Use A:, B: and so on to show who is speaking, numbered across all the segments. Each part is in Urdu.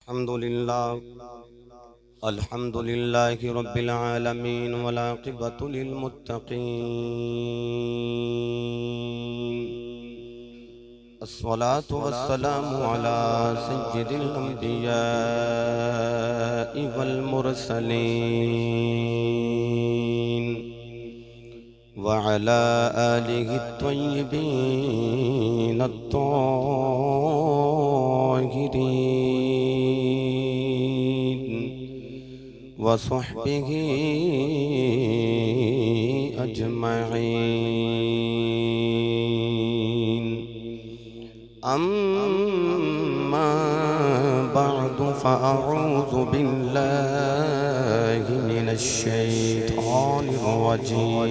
A: الحمد لله رب العالمين والعاقبة للمتقين الصلاة والسلام على سيد الأنبياء والمرسلين وعلى آله الطيبين الطاهرين وصحبه أجمعين أما بعد فأعوذ بالله من الشيطان الرجيم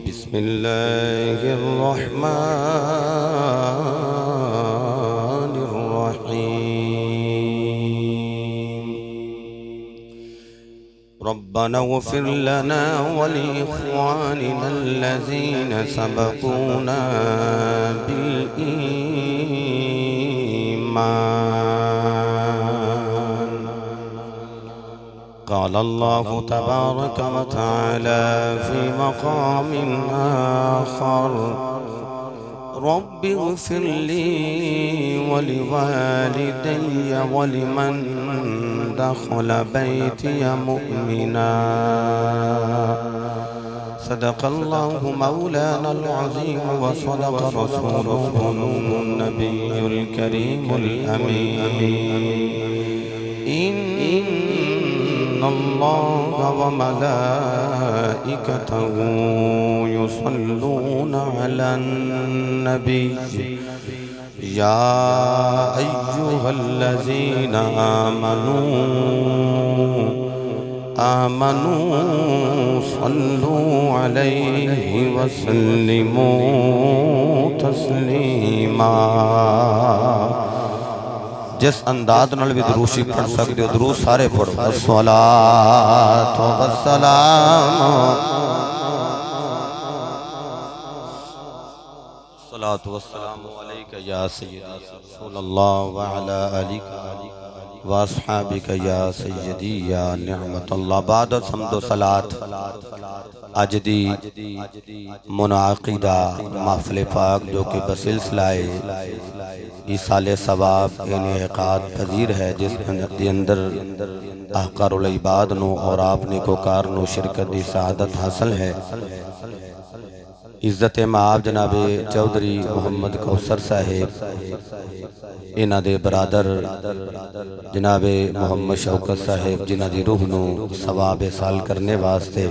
A: بسم الله الرحمن الرحيم ربنا اغفر لنا ولإخواننا الذين سبقونا بالإيمان قال الله تبارك وتعالى في مقام آخر رب اغفر لي ولوالدي ولمن دخل بيتي مؤمنا صدق الله مولانا العظيم وصدق رسوله النبي الكريم الأمين إن الله وملائكته يصلون على النبي يا أيها الذين آمنوا صلوا عليه وسلموا تسلیما جس انداز نال بھی دروشی پڑھ سکتے ہو دروش سارے پڑھو الصلاۃ والسلام الصلاۃ والسلام علیک یا سیدی رسول اللہ وعلی آلک واصحابک یا سیدی یا نعمت اللہ بعد حمد و صلاۃ اج دی منعقدہ محفل پاک جو کہ بسلسلہ ایصال ثواب انعقاد پذیر ہے جس کے اندر احقار العباد نو اور آپ نیکوکار نو شرکت دی سعادت حاصل ہے عزت معاب جناب چودھری محمد کوثر صاحب انہ دے برادر جناب محمد شوکت صاحب جنہ دی روح نو ثواب سال کرنے واسطے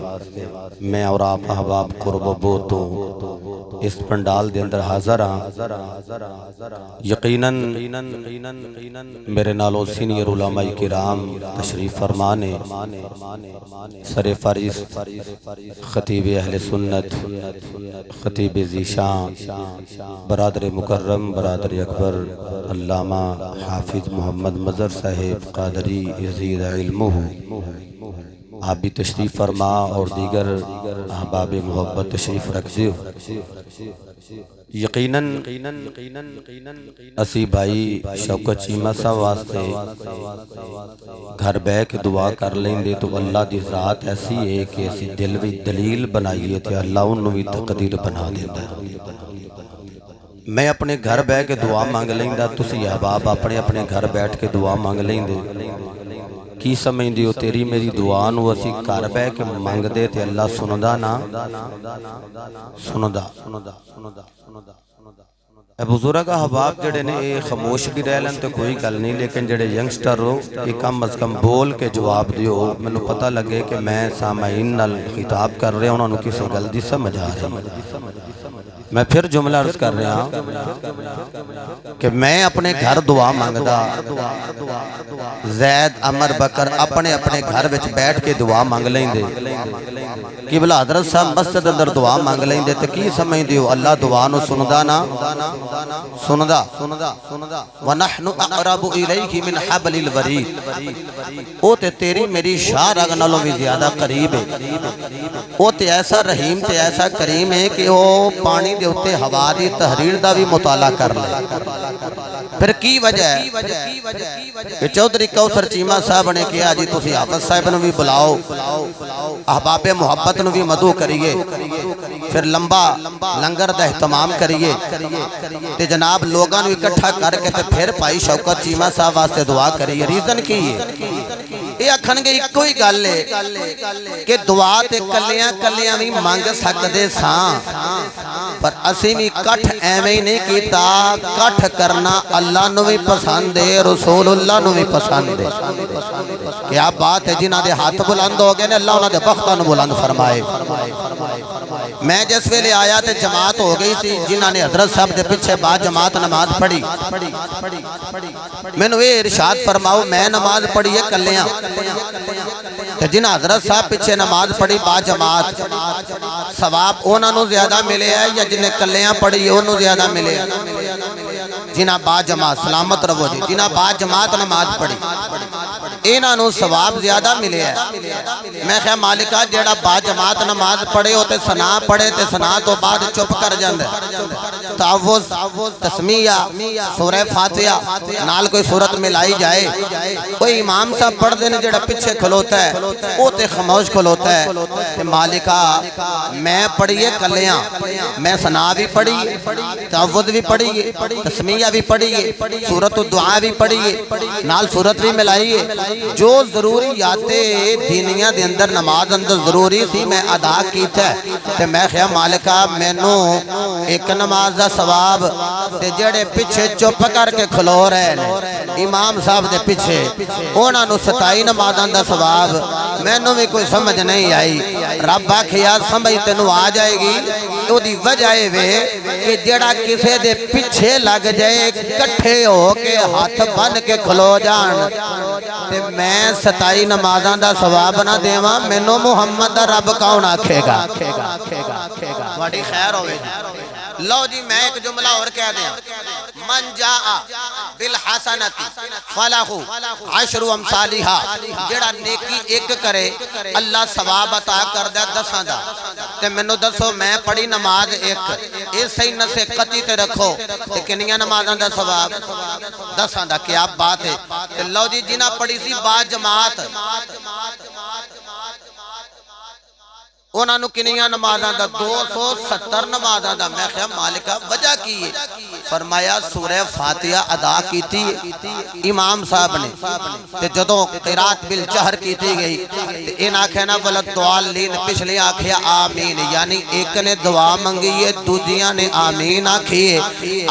A: میں اور آپ احباب قرب و بوتو اس پنڈال دے اندر حاضر ہاں یقیناً میرے نالو سینئر علماء کرام تشریف فرمانے سر فہرست خطیب اہل سنت خطیب ذیشان برادر مکرم برادر اکبر علامہ حافظ محمد مظہر صاحب قادری یزید علمہ آپ بھی تشریف فرما اور دیگر احباب محبت تشریف رکھ دیو یقیناً اسی بھائی شوکت چیمہ سا واسطے گھر بے کے دعا کر لیں دے تو اللہ دی ذات ایسی ہے کہ ایسی دلیل بنائیے تھے اللہ انہوں بھی تقدیر بنا دیتا ہے میں اپنے گھر بے کے دعا مانگ لیں دا تسی احباب اپنے گھر بیٹھ کے دعا مانگ لیں دے کی سمجھ دیو تیری میری دعا نو اسی گھر بے کے مانگ دے تے اللہ سندا نا سندا اے بزرگ احباب جڑے نے خاموش بھی رہ لیں تو کوئی گل نہیں لیکن جڑے ینگسٹر ہو یہ کم از کم بول کے جواب دیو میں نے پتہ لگے کہ میں سامعین نال خطاب کر رہے ہیں انہوں نے کسی گل دی سمجھ آ رہی میں پھر جملہ عرض کر رہا ہوں کہ میں اپنے گھر دعا مانگدا زید عمر بکر اپنے گھر وچ بیٹھ کے دعا مانگ لیں دے قبلہ حضرت صاحب مسجد اندر دعا مانگ لیں دے تو کی سمجھ دیو اللہ دعا نو سندا نا سندا وَنَحْنُ أَقْرَبُ إِلَيْكِ مِنْ حَبْلِ الْوَرِيدِ او تے تیری میری شاہ رگ نالوں بھی زیادہ قریب ہے او تے ایسا رحیم تے ایسا کریم ہے کہ او پانی دے ہوتے ہوا دی تحریر دا بھی مطالعہ کر لے پھر کی وجہ ہے کہ چودھری کوثر چیمہ صاحب نے کیا جی تسی حافظ صاحب نو بھی بلاؤ احباب محبت نو بھی مدعو کریے پھر لمبا لنگر دا اہتمام کریے تے جناب لوگاں نو اکٹھا کر کے تے پھر بھائی شوکت چیمہ صاحب واسطے دعا کریے ریزن کی ہے یہ آکھن گے ایکو ہی گل ہے کہ دعا تے کلیاں کلیاں بھی مانگ سکدے ساں پر اسی بھی کٹھ ایویں ہی نہیں کیتا کٹھ کرنا اللہ نو بھی پسند ہے رسول اللہ نو بھی پسند ہے کیا بات ہے جنہاں دے ہاتھ بلند ہو گئے نے اللہ انہاں دے بختاں نو بلند فرمائے میں جس ویلے آیا تے جماعت ہو گئی تھی جنہاں نے حضرت صاحب دے پیچھے با جماعت نماز پڑھی میں نو یہ ارشاد فرماؤ میں نماز پڑھی ہے کلیاں جنہاں حضرت صاحب پیچھے نماز پڑھی با جماعت ثواب انہاں نو زیادہ ملے ہے یا جنہیں کلیاں پڑھی ہے انہوں زیادہ ملے ہے جنہاں با جماعت سلامت رہو جی جنہاں با جماعت نماز پڑھی انہاں نو ثواب زیادہ ملے ہے میں خیال مالکہ جیڑا با جماعت نماز پڑھے ہوتے سنا پڑھے تے سنا تو بعد چپ کر جاندے تعوذ تسمیہ سورہ فاتحہ نال کوئی صورت ملائی جائے کوئی امام صاحب پڑھ دینے جیڑا پیچھے کھلوتا ہے وہ تے خاموش کھلوتا ہے کہ مالکہ میں پڑھیے کلیاں میں سنا بھی پڑھیے تعوذ بھی پڑھیے تسمیہ بھی پڑھیے سورت دعا بھی پڑھیے نال صورت بھی ملائیے جو ضروریات دینیاں دے اندر نماز اندر ضروری تھی میں ادا کیتا ہے تے میں خیال مالکہ میں نو ایک نماز دا ثواب تے جڑے پیچھے چپ کر کے کھلو رہے نے امام صاحب دے پیچھے انہاں نو 27 نمازاں دا ثواب میں نو بھی کوئی سمجھ نہیں آئی رب آکھیا سمجھ تینوں آ جائے گی او دی وجہ وے کہ جڑا کسے دے پیچھے لگ جائے کٹھے ہو کے ہاتھ بن کے کھلو جان تے میں 27 نمازاں دا ثواب نہ دیواں مینوں محمد دا رب کون آکھے گا بڑی خیر ہوئے جی لو جی میں ایک جملہ اور کہہ دیا من جاء بالحسنتی فلہ عشر امثالہا جڑا نیکی ایک کرے اللہ ثواب عطا کر دے 10 دا تے منو دسو میں پڑھی نماز ایک اس صحیح نسے قطعی تے رکھو تے کنیاں نمازاں دا ثواب 10 دا کیا بات ہے تے لو جی جنہ پڑھی سی با جماعت انہاں نو کنیاں نمازاں دا 270 نمازاں دا میں خیال مالکہ وجہ کی ہے فرمایا سورہ فاتحہ ادا کیتی امام صاحب نے تے جدوں قرات بالجہر کیتی گئی تے ان آکھے نا ولدالین پچھلے آکھیا آمین یعنی ایک نے دعا منگی ہے دوجیاں نے آمین آکھیے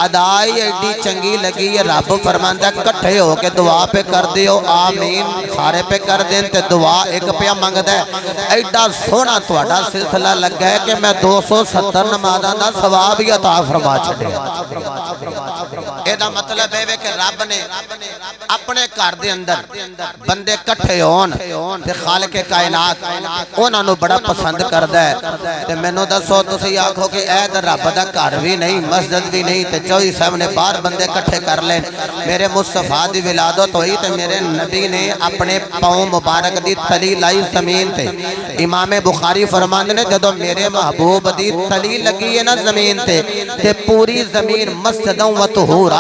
A: ادائی ایڈی چنگی لگی ہے رب فرماندہ کٹھے ہو کے دعا پہ کر دیو آمین سارے پہ کر دیں تے دعا ایک پہ مانگ دے ایڈا سونا توڑا سلسلہ لگ گئے کہ میں 270 نمازاں دا ثواب ہی عطا فرما چھڑے ایدہ مطلب ہے کہ رب نے اپنے گھر دے اندر بندے کٹھے ہون تے خالق کائنات انہاں نو بڑا پسند کردا ہے تے مینوں دسو تسی آکھو کہ اے تے رب دا گھر بھی نہیں مسجد بھی نہیں تے چوہی صاحب نے باہر بندے کٹھے کر لیں میرے مصطفیٰ دی ولادت ہوئی تے میرے نبی نے اپنے پاؤں مبارک دی تلی لائی زمین تے امام بخاری فرماندے نے جدوں میرے محبوب دی تلی لگی ہے نا زمین تے پوری زمین مسجدوں و طہورا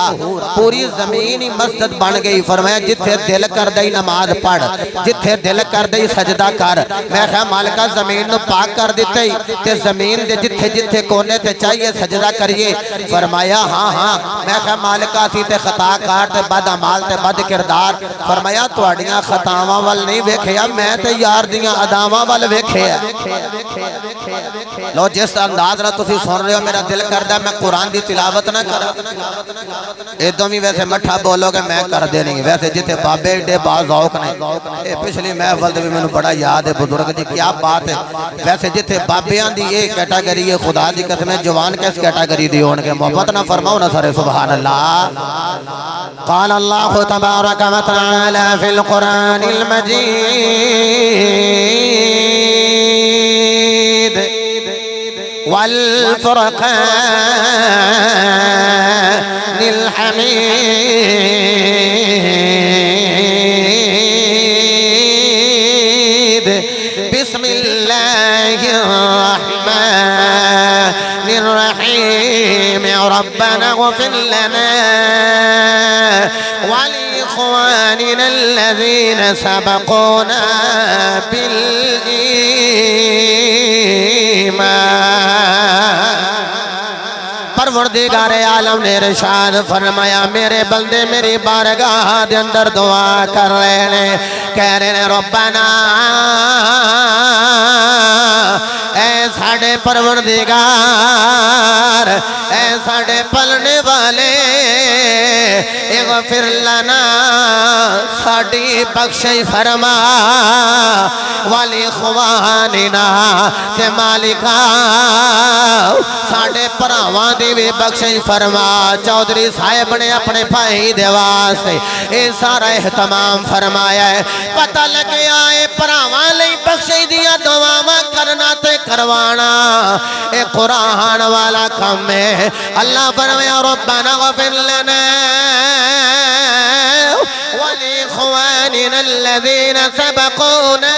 A: پوری زمین ہی مسجد بن گئی فرمایا جتھے دل کر دئی نماز پڑھ جتھے دل کر دئی سجدہ کر میں خیال مالکہ زمین نو پاک کر دیتے تے زمین دے جتھے جتھے کونے تے چاہیے سجدہ کریے فرمایا ہاں میں خیال مالکہ سی تے خطا کار تے بد عمال تے بد کردار فرمایا توڑیاں خطاواں وال نہیں ویکھیا میں تے یار دیاں اداواں وال ویکھیا لو جس انداز رہا تسی سن رہے ہو میرا دل کردہ میں قرآن دی تلاوت نہ کرا ایدوں میں ویسے مٹھا بولو گے میں کر دے نہیں ویسے جتے بابے ڈے باز اوک نہیں پچھلی محفل دے بھی میں نے بڑا یاد ہے بزرگ دی کیا بات ہے ویسے جتے بابیاں دی ایک کیٹاگری ہے خدا دی قسم جوان کس کیٹاگری دی ہون کے محبت نہ فرماؤ نہ سارے سبحان اللہ قال اللہ تبارک و تعالی فی القرآن المجید والفرقان الحمید بسم اللہ الرحمن الرحیم ربنا اغفر لنا
B: ولإخواننا الذين سبقونا بالإيمان پروردگار عالم نے ارشاد فرمایا میرے بندے میری بارگاہ دے اندر دعا کر رہے ہیں کہہ رہے ہیں ربنا اے ساڑھے پروردگار اے ساڑھے پلنے والے اغفر لنا ساڑھی بخشی فرما والی خواننا تے مالکا ساڑھے پراوان دی بھی بخشی فرما چودھری صاحب نے اپنے بھائی دے واسطے اے سارا اہتمام فرمایا ہے پتہ لگے آئے پراوان لئی بخشی دیا دعاواں کرنا تے کروانا اے قرآن والا کم ہے اللہ فرمایا ربنا غفر لنا ولإخواننا الذين سبقونا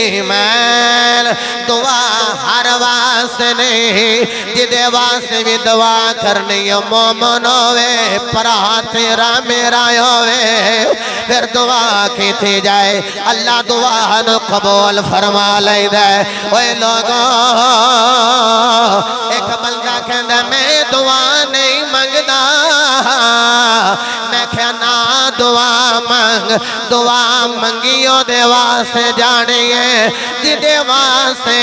B: بالإيمان دعا ہر واسطے نہیں جدے واسطے بھی دعا کرنی مومن ہوئے پرا تیرا میرا ہوئے پھر دعا کی تھی جائے اللہ دعا نو قبول فرما لے دے اوے لوگوں ایک بندہ کہندا میں دعا نہیں منگدا میں کہنا دعا منگ دعا منگیو دے واسطے جانی ہے جدے واسطے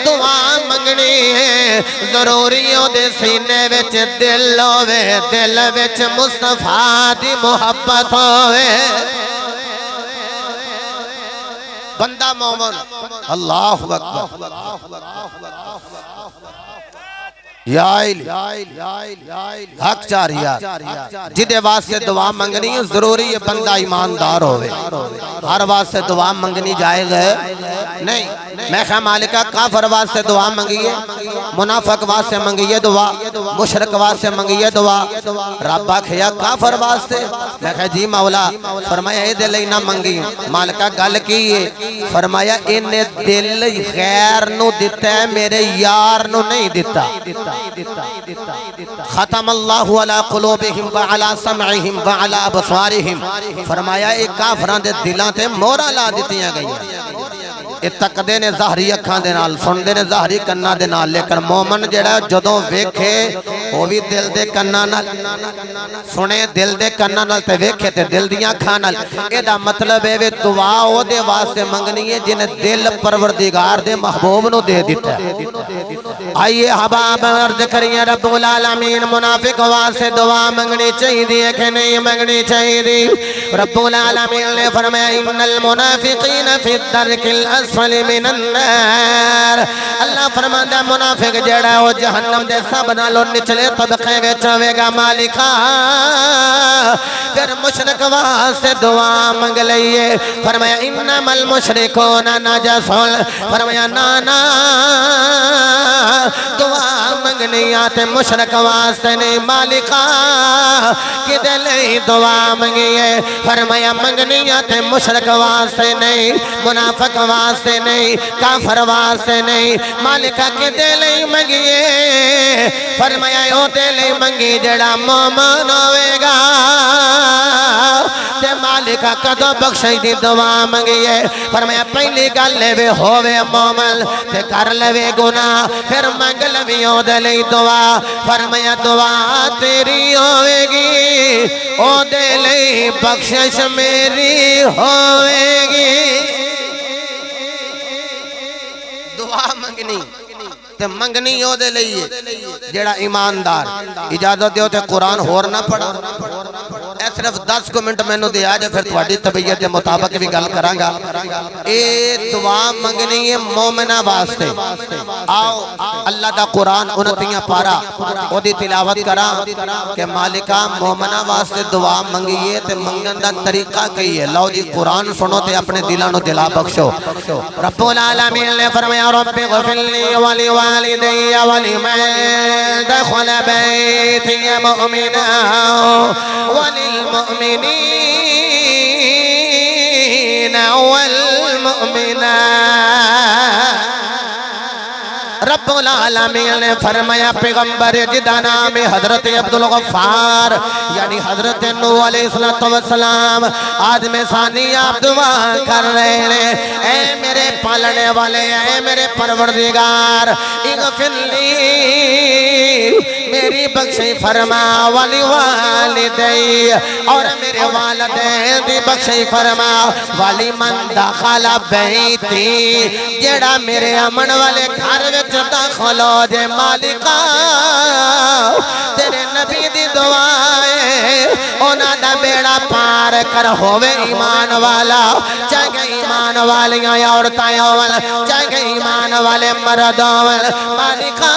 B: دعا منگنی ہے ضروریوں دے سینے وچ دل ہوئے دل وچ مصطفیٰ دی محبت ہوئے بندہ مومن اللہ اکبر یا حق چاریات جدے واسطے دعا منگنی ضروری ہے بندہ ایماندار ہوئے ہر واسطے دعا منگنی جائز ہے نہیں میں خواہ مالکہ کافر واسطے دعا منگیے منافق واسطے منگیے دعا مشرک واسطے منگیے دعا ربا کھیا کافر واسطے میں خواہ جی مولا فرمایا اے دل نہ منگی مالکہ گل کیے فرمایا انہیں دل غیر نو دیتا ہے میرے یار نو نہیں دیتا ختم اللہ علی قلوبہم وعلی سمعہم وعلی ابصارہم فرمایا ایک کافران دے دلان تے مورا لا دیتیاں گئی یہ تقدے نے ظاہری اکھاں دے نال سندے نے ظاہری کنہ دے نال لیکن مومن جڑا جدوں ویکھے وہ بھی دل دے کنہ نال سنے دل دے کنہ نال تے ویکھے تے دل دیاں کھاں نال اے دا مطلب ہے وہ دعا او دے واسطے منگنی ہے جنہیں دل پروردگار دے محبوب نو دے دیتا ہے آئیے حباب عرض کریے رب العالمین منافق واسطے دعا منگنی چاہی دی کہ نہیں منگنی چاہی دی رب العالمین نے فرمایا ان المنافقین فی الدرک الاسفل من النار اللہ فرماتا منافق جڑا ہو جہنم دے سب نالو نچلے طبقے وچ ہوے گا مالکا پھر مشرک واسطے دعا منگ لئیے فرمایا انما المشرکون نجس فرمایا نانا دعا منگنی آتے مشرک واسطے نہیں مالکا کدے لئی دعا منگیے فرمایا منگنی آتے مشرک واسطے نہیں منافق واسطے نہیں کافر واسطے نہیں مالکا کدے لئی منگیے فرمایا او تے لئی منگی جڑا مومن ہوئے گا تے مالکا کدو بخشی دی دعا منگیے فرمایا پہلی گل لے ہوئے مومن تے کر لے گناہ پھر منگ لویوں دے لئی دعا فرمایا دعا تیری ہوئے گی او دے لئی بخشش میری ہوئے گی دعا منگنی تے منگنی ہو دے لئیے جیڑا ایماندار اجازت دیو تے قرآن ہور نہ پڑھا اے صرف 10 منٹ میں نو دیا جائے پھر تھوڑی طبیعت دے مطابق بھی گل کرانگا اے دعا منگنی ہے مومنہ واسطے آؤ اللہ دا قرآن انتیاں پارا او دی تلاوت کرا کہ مالکہ مومنہ واسطے دعا منگیے تے منگن دا طریقہ کہیے لو جی قرآن سنو تے اپنے دلانو دلا بخشو رب العالمین نے فرمایا رب غفر لی ولی والدی ولمن دخل بیتی مؤمنا وللمؤمنین والمؤمنات رب العالمین نے فرمایا پیغمبر جدا نام حضرت عبدالغفار یعنی حضرت نوح علیہ السلام آدم ثانی آپ دعا کر رہے ہیں اے میرے پالنے والے اے میرے پروردگار اغفر لی میری بخشی فرما والی والدی اور میرے والدین دی بخشی فرما والی من داخل بیتی جڑا میرے امن والے گھر وچ داخل ہو جے مالکا تیرے نبی دی دعائیں اونا دا بیڑا پار کر ہووے ایمان والا چاہے ایمان والیاں عورتاں چاہے ایمان والے مرد مالکا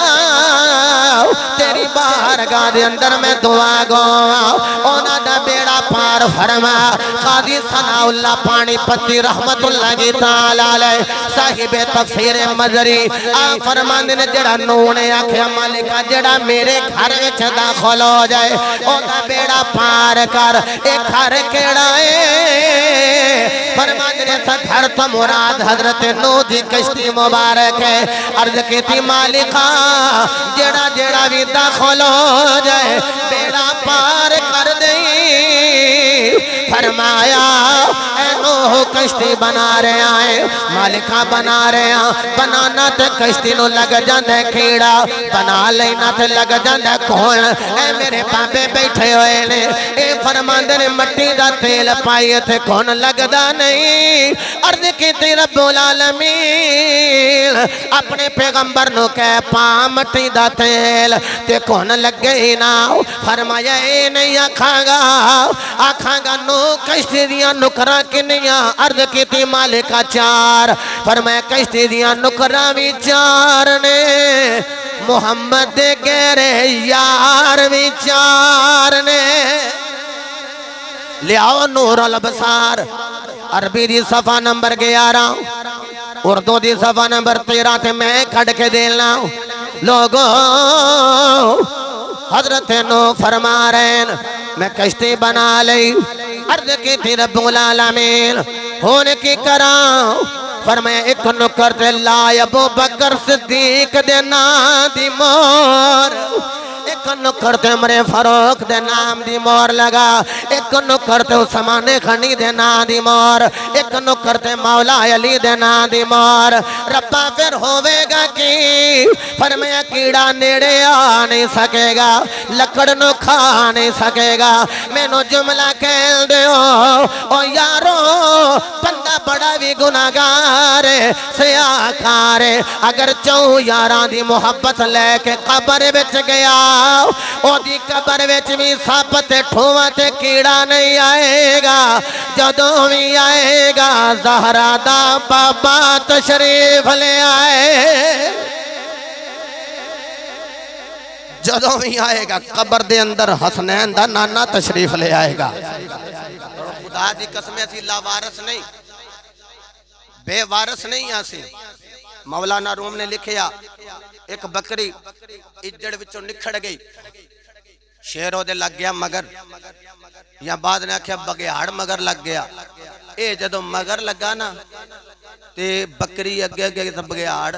B: تیری بارگاہ دے اندر میں دعا گوا اونا دا بیڑا پار فرما قاضی ثناء اللہ پانی پتی رحمت اللہ کی تعالی علیہ صاحب تفسیر مزری آپ فرماندے نے جڑا نوح نے آکھیا مالکا جڑا میرے گھر وچ داخل ہو جائے اونا بیڑا پار کر اے گھر کیڑا ہے فرماندے نے تھا گھر تو مراد حضرت نوح دی کشتی مبارک ہے عرض کی تھی مالکا جڑا جڑا بھی داخل ہو جائے بیڑا پار کر دیں فرمایا اے نوح کشتی بنا رہے آئے مالکہ بنا رہے آئے بنانا تے کشتی نو لگ جاندے کھیڑا بنا لینا تے لگ جاندے کون اے میرے پاپے بیٹھے ہوئے نے اے فرماندے نے مٹی دا تیل پائیے تھے کون لگ دا نہیں عرض کی تی رب العالمین اپنے پیغمبر نو کہے پا مٹی دا تیل تے کون لگ گئی نا فرمایا اے نہیں آکھاں گا نو کشتی دیاں نکرہ کنیاں عرض کی تی مالکہ چار فرمایا کشتی دیاں نکرہ بھی چار نے محمد گیرے یار بھی چار نے لیاؤ نور الابصار عربی دی صفحہ نمبر 11 اردو دی صفحہ نمبر 13 تے میں کھڑ کے دینا لوگوں حضرت نوح فرما رہے ہیں میں کشتی بنا لئی عرض کی تھی رب العالمین ہونے کی کراں فرمایا ایک نکر تے لائے ابو بکر صدیق دے نام دی مور ایک نکر تے عمر فاروق دے نام دی مور لگا ایک نکر تے عثمان غنی دے نام دی مور ایک نکر تے مولا علی دے نام دی مور ربا پھر ہوئے گا کی فرمایا کیڑا نیڑے آ نہیں سکے گا لکڑ نو کھا نہیں سکے گا میں نو جملہ کہل دے او یارو بندہ بڑا بھی گناہگار سیاکار اگر چوں یاران دی محبت لے کے قبر بچ گیا او دی قبر وچ بھی سپ تے ٹھواں تے کیڑا نہیں آئے گا جدوں بھی آئے گا زہرا دا بابا تشریف لے آئے جدوں بھی آئے گا قبر دے اندر حسنین دا نانا تشریف لے آئے گا خدا دی قسم اسی لا وارث نہیں بے وارث نہیں آسی مولانا روم نے لکھیا ایک بکری اجڑ وچوں نکھڑ گئی شیرو دے لگ گیا مگر یا بعد نے آکھیا بگیاڑ مگر لگ گیا اے جدو مگر لگا نا تے بکری اگے اگے تے بگیاڑ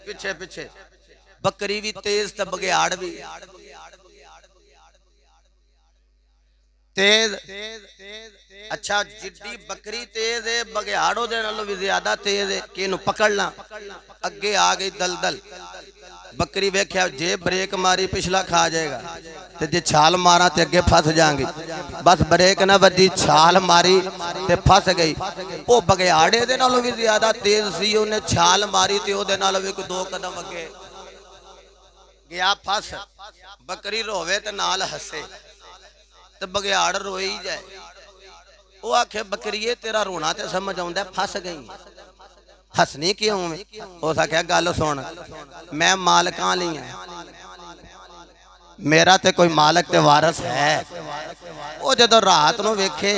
B: پیچھے پیچھے بکری بھی تیز تے بگیاڑ بھی تیز اچھا جڈی بکری تیز ہے بگیاڑوں دے نالوں بھی زیادہ تیز ہے کہ انہوں پکڑنا اگے آگئی دلدل بکری ویکھیا جے بریک ماری پچھلا کھا جائے گا تے جے چھال مارا تے اگے پھس جائیں گی بس بریک نہ بجی چھال ماری تے پھس گئی وہ بگیاڑے دے نالوں بھی زیادہ تیز سی انہیں چھال ماری تے او دے نالوں بھی کوئی 2 قدم اگے گیا پھس بکری روے تے نال ہسے تے بگیاڑ روئی جائے وہ آکھے بکریے تیرا رونا تے سمجھ آؤں دے پھس گئی ہسنی کیوں میں وہ ساکھے گالو سونا میں مالکاں لیا میرا تے کوئی مالک تے وارث ہے وہ جدو رات نو ویکھے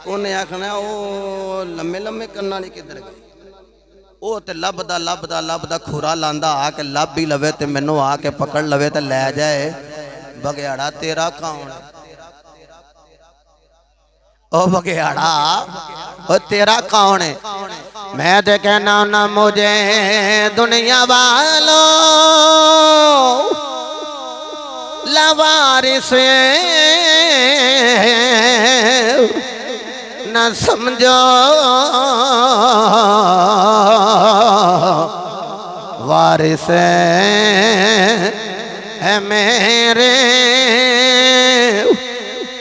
B: انہیں آکھنا وہ لمے لمے کرنا نہیں کدھر گئی وہ تے لب دا کھورا لاندا آکے لب بھی لوے تے منو آکے پکڑ لوے تے لے جائے بگیاڑا تیرا کون او بگیاڑا او تیرا کون ہے میں تے کہنا ہونا مجھے دنیا والوں لوارث نہ سمجھو وارث ہے میرے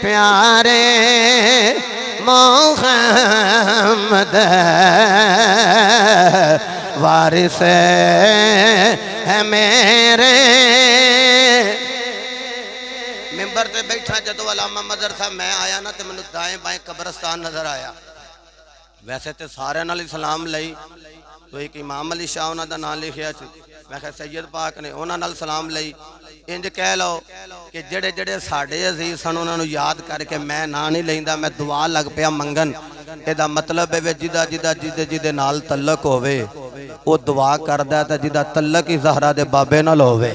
B: پیارے محمد وارث ہے میرے ممبر تے بیٹھا جدو علامہ مظہر صاحب میں آیا نا تے منو دائیں بائیں قبرستان نظر آیا ویسے تے سارے نال سلام لئی تو ایک امام علی شاہ انہاں دا نام لکھیا سی میں کہا سید پاک نے انہاں نال سلام لئی انج کہہ لو کہ جڑے جڑے ساڈے عزیز سن انہاں نو یاد کر کے میں نا نہیں لیندا میں دعا لگ پیا منگن ادا مطلب ہے جدے نال تعلق ہوئے وہ دعا کردا ہے تے جدا تعلق ہی زہرا دے بابے نال ہوئے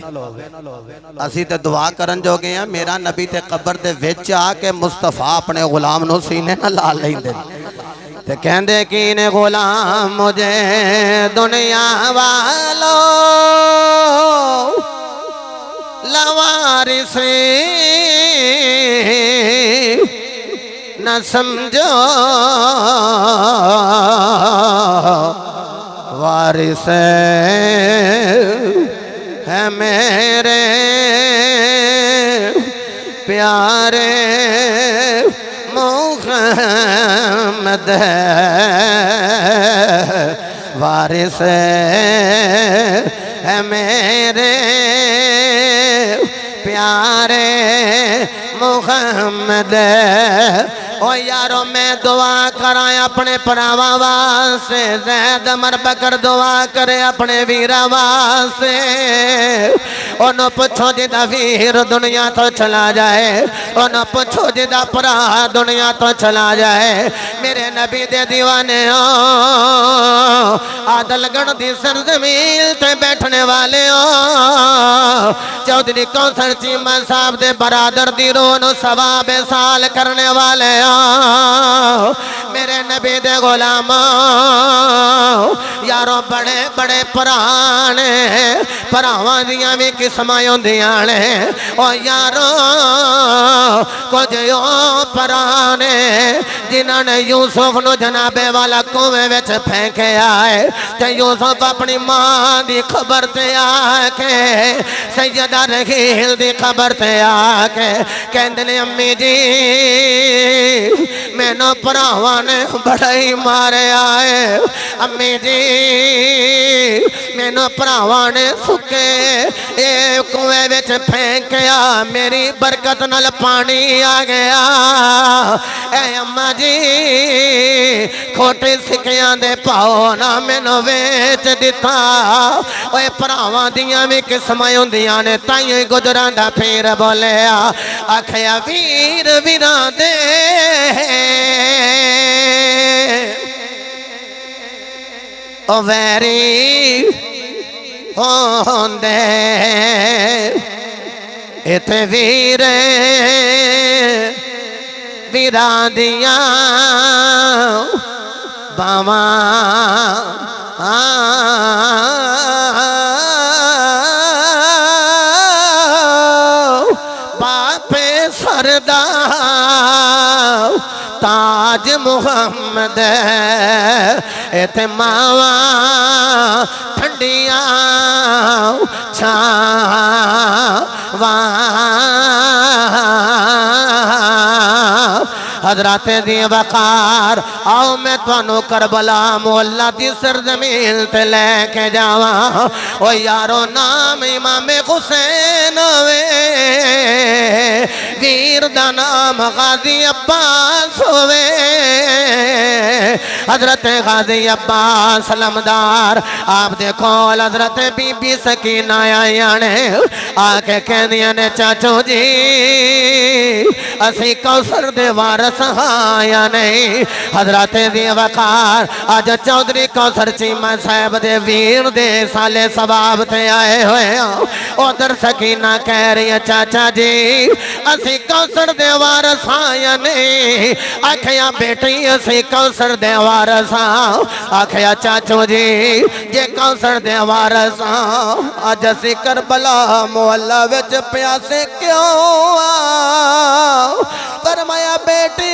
B: اسی تے دعا کرن جو گے ہیں میرا نبی تے قبر دے وچ آ کے مصطفیٰ اپنے غلام نو سینے نہ لا لیندے تے کہندے کینے غلام مجھے دنیا والوں لوارث نہ سمجھو وارث ہے میرے پیارے محمد وارث ہے میرے پیارے محمد او یارو میں دعا کرائیں اپنے پراواں واسطے زید عمر بکر دعا کرے اپنے ویراں واسطے انہوں پچھو جدا ویر دنیا تو چلا جائے انہوں پچھو جدا پرا دنیا تو چلا جائے میرے نبی دے دیوانے ہو عادل گڑھ دی سرزمین تے بیٹھنے والے ہو چودھری کوثر چیمہ صاحب دے برادر دی رونو ثواب سال کرنے والے ہو میرے نبی دے غلام یارو بڑے بڑے پرانے پراواں دیاں بھی قسمیں ہوندیاں نے او یارو کچھ یوں پرانے جنہاں نے یوسف نو جنابے والا کنویں وچ پھینکے آئے تے یوسف اپنی ماں دی خبر تے آ کے سیدہ رحیل دی خبر تے آ کے کہندے امی جی میں نو پراواں نے بڑا ہی مارے آئے امی جی میں نو پراواں نے سکے اے کنویں وچ پھینکیا میری برکت نال پانی آ گیا اے اماں جی کھوٹے سکیاں دے پاؤ نہ مینوں ویچ دتا اوے پراواں دیاں وی قسمیں ہوندیاں نے تائیں گجراں دا پھیر بولیا آکھیا ویر ویراں دے او ویری ہوندے اتے ویر ویراں دیاں باواں باپے سردار تاج محمد اتے ماواں ٹھنڈیاں چھاواں حضرات دی وقار آؤ میں توانو کربلا مولا دی سرزمین تے لے کے جاواں او یارو نام امام حسین ہوئے ویر دا نام غازی عباس ہوئے حضرت غازی عباس علمدار آپ دیکھو حضرت بی بی سکینہ آئیاں نے آکے کہنیاں نے چاچو جی اسی کوثر دے وارث ہاں یا نہیں حضرت دی وقار آج چودھری کوثر چیمہ صاحب دے ویر دے سالے ثواب تے آئے ہوئے ادھر سکینہ کہہ رہی ہے چاچا جی اسی کوثر دے وارث ہاں یا نہیں آکھیا بیٹی اسی کوثر دے وارث ہاں آکھیا چاچو جی جے کوثر دے وارث ہاں آج اسی کربلا محلہ وچ پیاسے کیوں فرمایا بیٹی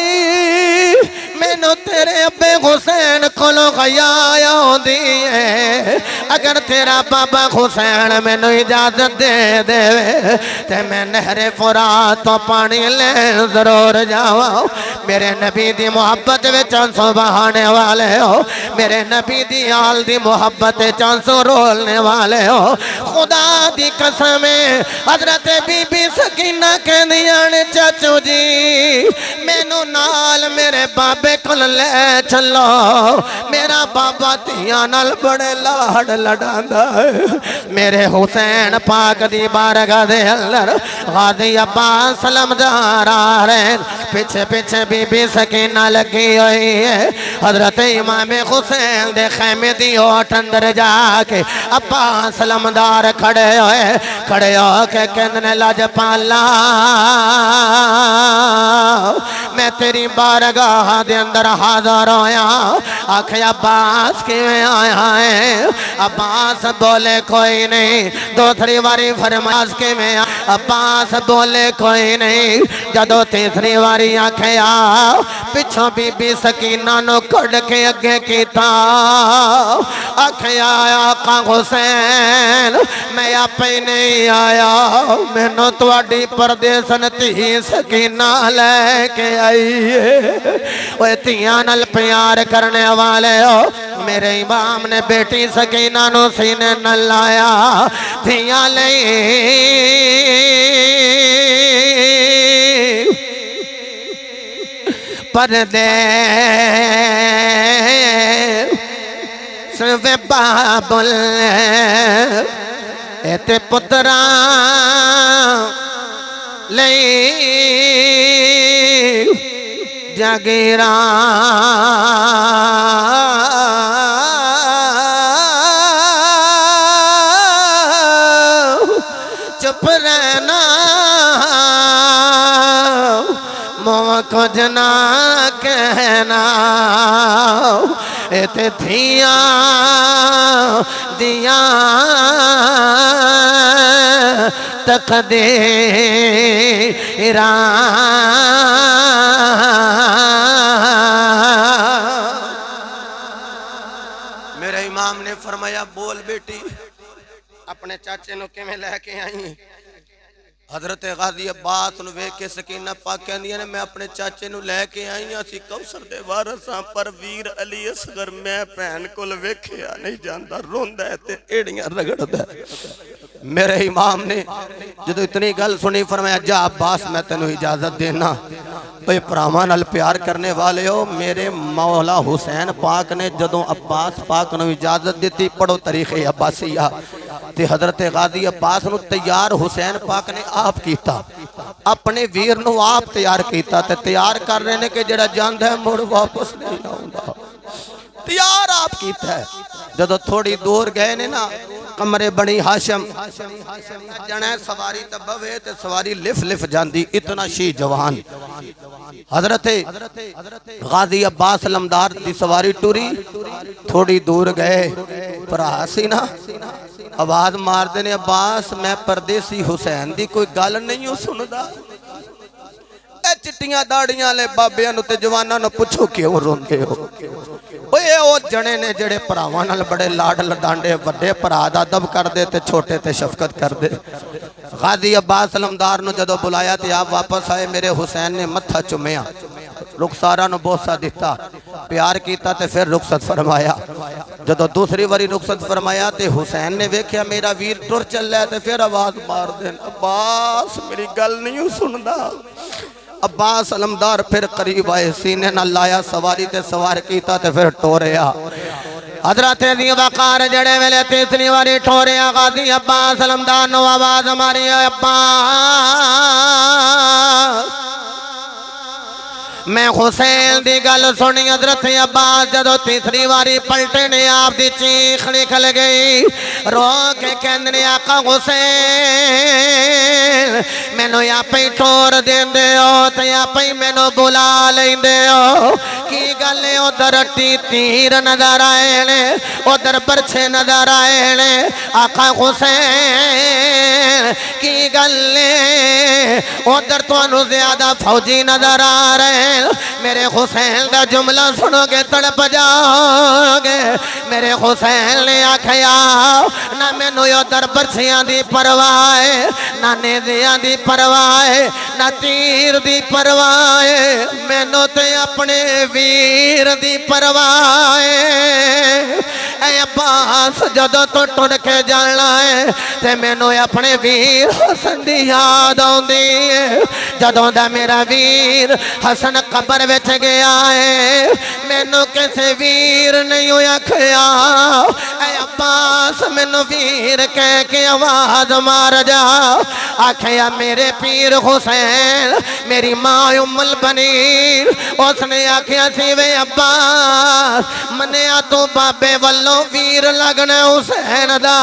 B: میں نو تیرے ابے حسین کھلو غیایا ہوں دیئے اگر تیرا بابا حسین میں نو اجازت دے دے تے میں نہر فرات تو پانی لے ضرور جاؤں میرے نبی دی محبت میں چانسو بہانے والے ہو میرے نبی دی آل دی محبت چانسو رولنے والے ہو خدا دی قسمیں حضرت بی بی سکینہ کے دیانے چاچو جی میں نو نال میرے بابے کل لے چلو میرا بابا تیاں نال بڑے لاڑ لڑاندا ہے میرے حسین پاک دی بارگاہ دے اندر غازی عباس سلمدار آ رہے پیچھے پیچھے بی بی سکینہ لگی ہوئی ہے حضرت امام حسین دے خیمے دی اوٹ اندر جا کے عباس سلمدار کھڑے ہو کے کہنے لاج پالا میں تیری بارگاہ دے اندر حاضر ہویا آکھے عباس کیویں آیا ہے عباس بولے کوئی نہیں دوسری واری فرماس کیویں عباس بولے کوئی نہیں جدو تیسری واری آکھے پچھوں بی بی سکینہ نو کڑ کے اگے کیتا آکھے آقا حسین میں آپ ہی نہیں آیا میں نو تواڈی پردیسن تھی سکینہ لے کے آئی ہے وہ تیاں نال پیار کرنے والے ہو میرے امام نے بیٹی سکینہ نو سینے نہ لایا تیاں لئی پردے سوے بابل ایتے پتران لئی جاگیران چپ رہنا موہ کچھ نہ کہنا ایتے تھیاں دیاں تقدیران میرے امام نے فرمایا بول بیٹی اپنے چاچے نو کے میں لے کے آئی حضرت غازی عباس نو ویکھ کے سکینہ پاک کہندی نے میں اپنے چاچے نو لے کے آئی ہاں سی کوثر دے وارثاں پر ویر علی اصغر میں بہن کول ویکھیا نہیں جاندا روندا ہے تے ایڑیاں رگڑدا ہے میرے امام نے جدو اتنی گل سنی فرمایا جا عباس میں تینو اجازت دینا اے پراواں نال پیار کرنے والے ہو میرے مولا حسین پاک نے جدو عباس پاک نو اجازت دیتی پڑھو تاریخ عباسیہ تے حضرت غازی عباس نو تیار حسین پاک نے آپ کیتا اپنے ویر نو آپ تیار کیتا تے تیار کر رہے نے کہ جڑا جاندہ ہے مڑ واپس نہیں آؤندا تیار آپ کیتا ہے جدو تھوڑی دور گئے نے نا قمر بنی ہاشم جنہیں سواری تبوے تے سواری لف جاندی اتنا شی جوان حضرت غازی عباس لمدار دی سواری ٹوری تھوڑی دور گئے پر آسی نا آواز مار دینے عباس میں پردیسی حسین دی کوئی گال نہیں ہوں سندا اے چٹیاں داڑیاں لے بابیاں نو تے جواناں نو پوچھو کیوں روندے ہو اوے او جنے نے جڑے پراواں نال بڑے لاڈ لڈانڈے وڈے پرا دا ادب کر دے تے چھوٹے تے شفقت کر دے غازی عباس لمدار نو جدو بلایا تے آپ واپس آئے میرے حسین نے متھا چومیا رخسارہ نو بوسا دیتا پیار کیتا تے پھر رخصت فرمایا جدو دوسری واری رخصت فرمایا تے حسین نے ویکھیا میرا ویر ٹر چل رہا ہے تے پھر آواز مار دین عباس میری گل نہیں سندا عباس علمدار پھر قریب آئے سینے نہ لایا سواری تے سوار کیتا تے پھر ٹوریا حضرت دی وقار جڑے ویلے تیسری واری ٹوریا غازی عباس علمدار نو آواز ماری عباس میں حسین دی گل سنی حضرت عباس جدو تیسری واری پلٹے نے آپ دی چیخ نکل گئی رو کے کہندے آقا حسین مینوں یا پہ ٹور دیندے ہو تے یا پہ مینوں بلا لیندے ہو کی گل ہے ادھر تیر نظر آئے نے ادھر برچھے نظر آئے نے آقا حسین کی گل ہے ادھر تو زیادہ فوجی نظر آ رہے ہیں میرے حسین دا جملہ سنو گے تڑپ جاؤ گے میرے حسین نے آکھیا نہ مینوں ادھر برچھیاں دی پرواہ نہ نیزیاں دی پرواہ نہ تیر دی پرواہ مینوں تے اپنے ویر دی پرواہ اے عباس جدو تو ٹر کے جانا ہے تے مینوں اپنے ویر حسن دی یاد آندی ہے جدوں دا میرا ویر حسن قبر وچ گیا ہے مینوں کسے ویر نہیں ہویا کھیا اے عباس مینوں ویر کہہ کے آواز مار جا آکھیا میرے پیر حسین میری ماں ام البنین اس نے آکھیا سی وے عباس منیا تو بابے والوں ویر لگنا حسین دا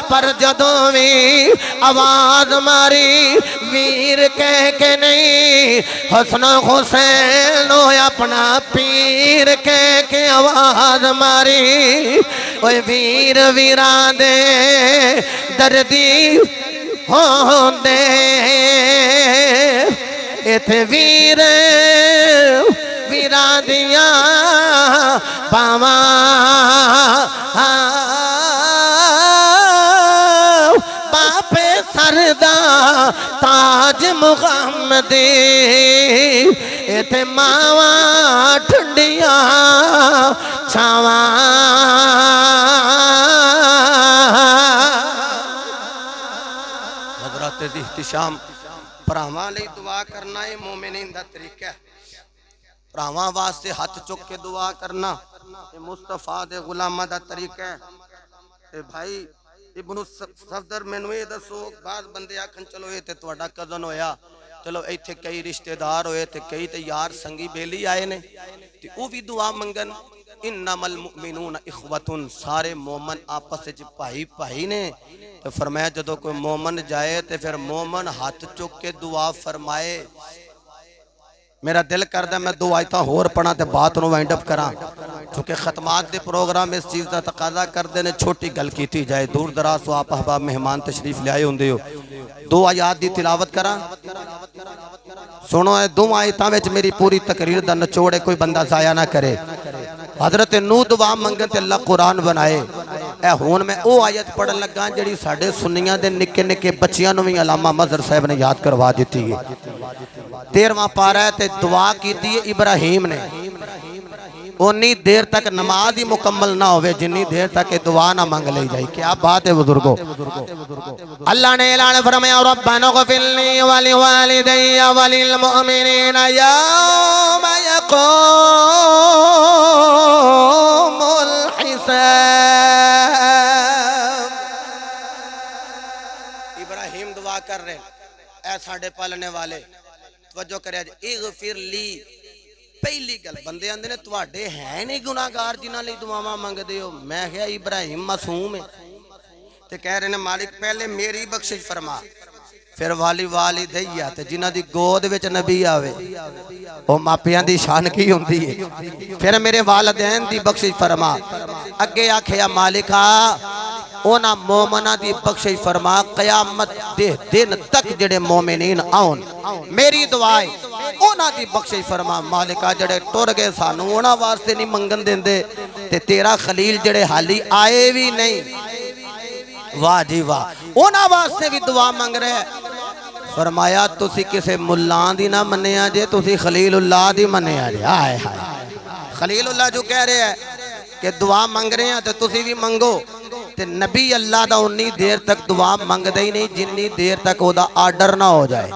B: پر جدوں بھی آواز ماری ویر کہہ کے نہیں حسن حسین اپنا پیر کہہ کے آواز ماری اوے ویر ویران دے دردی ہوندے ایتھے ویر ویران دیاں باواں باپے سردا تاج محمدی ایتھے ماواں ٹھنڈیاں چھاواں حضرت دی احتشام پراواں لئی دعا کرنا ہے مومنین دا طریقہ ہے پراواں واسطے ہاتھ چک کے دعا کرنا یہ مصطفیٰ دے غلامہ دا طریقہ ہے اے بھائی ابن صفدر مینوے دسو بعض بندے آکھن چلو یہ تے تواڈا کزن ہویا چلو ایتھے کئی رشتہ دار ہوئے تے کئی تے یار سنگی بیلی آئے نے تے او بھی دعا منگن انما المؤمنون اخوتن سارے مومن آپس سے بھائی بھائی نے تو فرمایا جدو کوئی مومن جائے تے پھر مومن ہاتھ چک کے دعا فرمائے میرا دل کردہ میں دو آیتاں ہور پڑھا تے بات نو وائنڈ اپ کراں چونکہ ختمات دے پروگرام اس چیز دا تقاضا کر دینے چھوٹی گل کیتی جائے دور دراز تو آپ احباب مہمان تشریف لے آئے ہوندے ہو دو آیات دی تلاوت کراں سنو ہے دو آیتاں وچ میری پوری تقریر دا نچوڑے کوئی بندہ ضائع نہ کرے حضرت نو دعا منگن تے اللہ قرآن بنائے اے ہون میں او آیت پڑھن لگا جڑی ساڑھے سنیاں دے نکے نکے بچیاں نو بھی علامہ مظہر صاحب نے یاد کروا دیتی ہے 13واں پارہ ہے تے دعا کی دی ابراہیم نے انی دیر تک نماز ہی مکمل نہ ہوئے جنی دیر تک دعا نہ مانگ لے جائے کیا بات ہے بزرگوں اللہ نے اعلان فرمایا ربنا اغفر لی ولوالدی وللمؤمنین یوم یقوم الحساب ابراہیم دعا کر رہے اے ساڑھے پالنے والے توجہ کرے اغفر لی پہلی گل بندے آندے نے تواڈے ہیں نہیں گناہگار جنہاں لئی دعاواں منگدے ہو میں کہیا ابراہیم معصوم ہے تے کہہ رہے نے مالک پہلے میری بخشش فرما پھر والدیہ تے جنہاں دی گود وچ نبی آوے او ماپیاں دی شان کی ہوندی ہے پھر میرے والدین دی بخشش فرما اگے آکھیا مالکا اونا مومنہ دی بخشش فرما قیامت دے دن تک جڑے مومنین آؤن میری دعائیں اونا دی بخشش فرما مالکہ جڑے ٹور گئے سانو اونا واسطے نہیں منگن دیں دے تے تیرا خلیل جڑے حالی آئے بھی نہیں واہ جی واہ اونا واسطے بھی دعا منگ رہے فرمایا تسی کسے ملان دی نہ مننے آجے تسی خلیل اللہ دی مننے آجے آئے آئے خلیل اللہ جو کہہ رہے ہیں کہ دعا منگ رہے ہیں تو تسی بھی منگو تے نبی اللہ دا انی دیر تک دعا منگ دے ہی نہیں جنی دیر تک او دا آرڈر نہ ہو جائے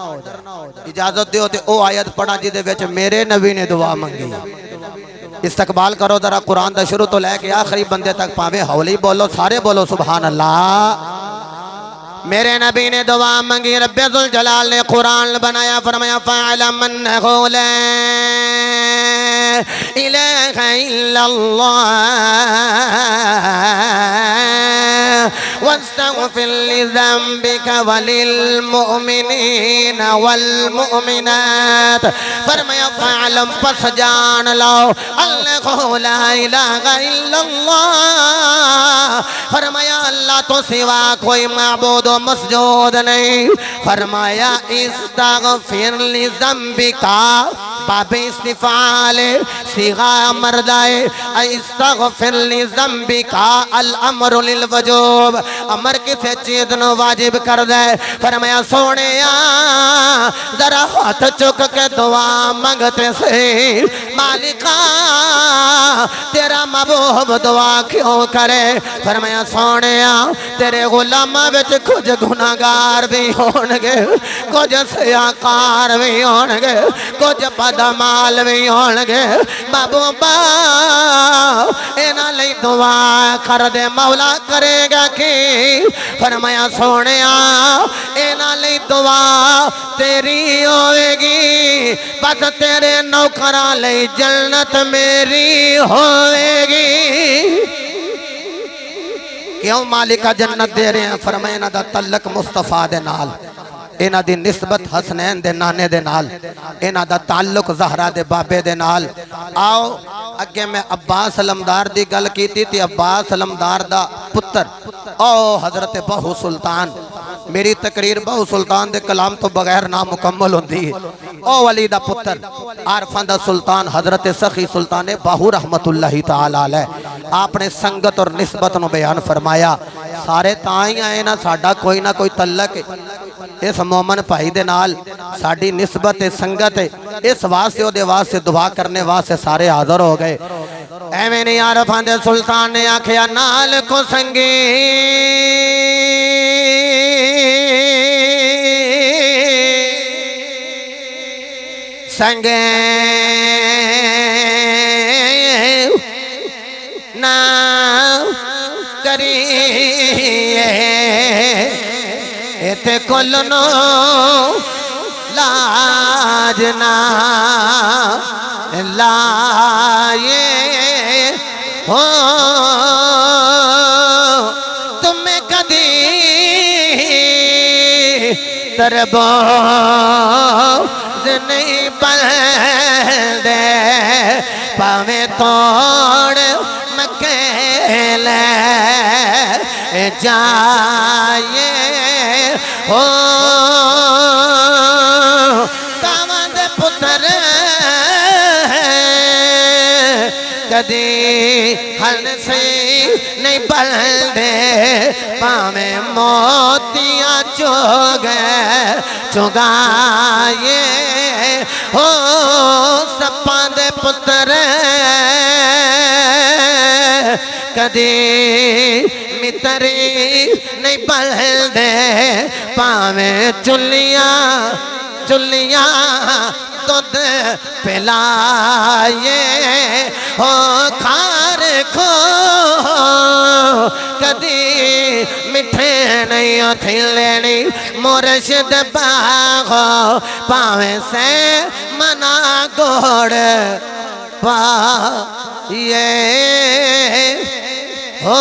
B: اجازت دیو تے او آیت پڑھا جی دے ویچ میرے نبی نے دعا منگی استقبال کرو ذرا قرآن دا شروع تو لے کے آخری بندے تک پاوے حولی بولو سارے بولو سبحان اللہ میرے نبی نے دعا منگی رب ذوالجلال نے قرآن بنایا فرمایا فَاعْلَمْ أَنَّهُ لَا إِلَٰهَ إِلَّا اللَّهُ وَاسْتَغْفِرْ لِذَنبِكَ وَلِلْمُؤْمِنِينَ وَالْمُؤْمِنَاتِ فرمایا فَاعْلَمْ پس جان لو أَنَّهُ لَا إِلَٰهَ إِلَّا اللَّهُ فرمایا اللہ تو سوا کوئی معبود و مسجود نہیں فرمایا استغفر لذنبک باب استفعال صیغہ مردائے استغفر لذنبک الامر للوجوب امر کسے چیز نو واجب کر دے فرمایا سونیا ذرا ہاتھ چک کے دعا منگتے سے مالکا تیرا محبوب دعا کیوں کرے فرمایا سونیا تیرے غلام وچ کچھ گناہگار بھی ہونگے کچھ سیاکار بھی ہونگے کچھ بدمال بھی ہونگے محبوبا اینا لئی دعا کر دے مولا کرے گا کی فرمایا سونیا اینا لئی دعا تیری ہوئے گی بس تیرے نوکران لئی جنت میری ہوئے گی کیوں مالکہ جنت دے رہے ہیں فرمایا انہاں دا تعلق مصطفیٰ دے نال انہاں دی نسبت حسنین دے نانے دے نال انہاں دا تعلق زہرہ دے بابے دے نال آؤ اگے میں عباس علمدار دی گل کیتی تھی عباس علمدار دا پتر او حضرت بہو سلطان میری تقریر بہو سلطان دے کلام تو بغیر نامکمل ہوندی ہے او ولی دا پتر عارفان دا سلطان حضرت سخی سلطان بہو رحمت اللہ تعالی علیہ آپ نے سنگت اور نسبت نو بیان فرمایا سارے تائیں آئے نا ساڑھا کوئی نہ کوئی تعلق ہے اس مومن پائی دے نال ساڑھی نسبت سنگت ہے اس واسطے دے واسطے دعا کرنے واسطے سارے حاضر ہو گئے اے میں نے عارفان دے سلطان نے آکھیا نال کو سنگی سنگے نا کریے ایتے کلنو لاجنا لائے ہو تمہیں کدی تربوز نہیں بلدے پاویں توڑ مکیلے جائے ہو تاوند پتر کدی ہن سے نہیں بلدے پاویں موتیاں چگائے ہو سپاں دے پتر کدی متری نہیں بلدے پاویں چلیاں دودھ پلائے ہو کھار کھو کدی مٹھے نہیں تھی لینی مرشد باغو پاویں سے منا گوڑ پائے ہو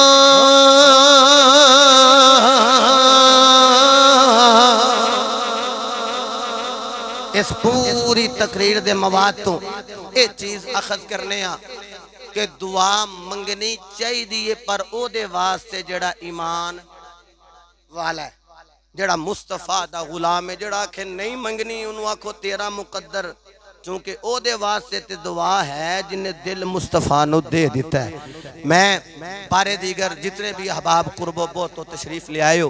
B: اس پوری تقریر دے مواد تو ایک چیز اخذ کرنے ہاں کہ دعا منگنی چاہی دیئے پر او دے واسطے جڑا ایمان والا ہے جڑا مصطفیٰ دا غلام ہے جڑا کہ نہیں منگنی انہوں آکھو تیرا مقدر چونکہ او دے واسطے تے دعا ہے جنہیں دل مصطفیٰ نو دے دیتا ہے میں پارے دیگر جتنے بھی احباب قرب و بہت و تشریف لے آئے ہو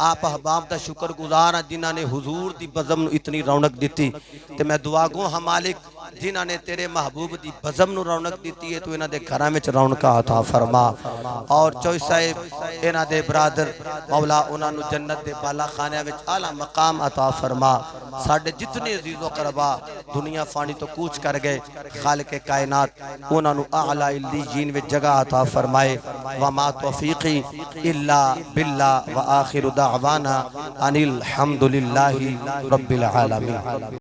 B: آپ احباب دا شکر گزار ہیں جنہاں نے حضور دی بزم نو اتنی رونق دیتی تے میں دعا گوں ہم مالک جنہاں نے تیرے محبوب دی بزم نو رونق دیتی ہے تو انہاں دے گھراں وچ رونقاں عطا فرما اور چوئی صاحب انہاں دے برادر مولا انہاں نو جنت دے بالا خانیاں وچ اعلی مقام عطا فرما ساڈے جتنے عزیز و قربا دنیا فانی تو کوچ کر گئے خالق کائنات انہاں نو اعلی علیین وچ جگہ عطا فرمائے وما توفیقی الا باللہ وآخر دعوانا ان الحمدللہ رب العالمین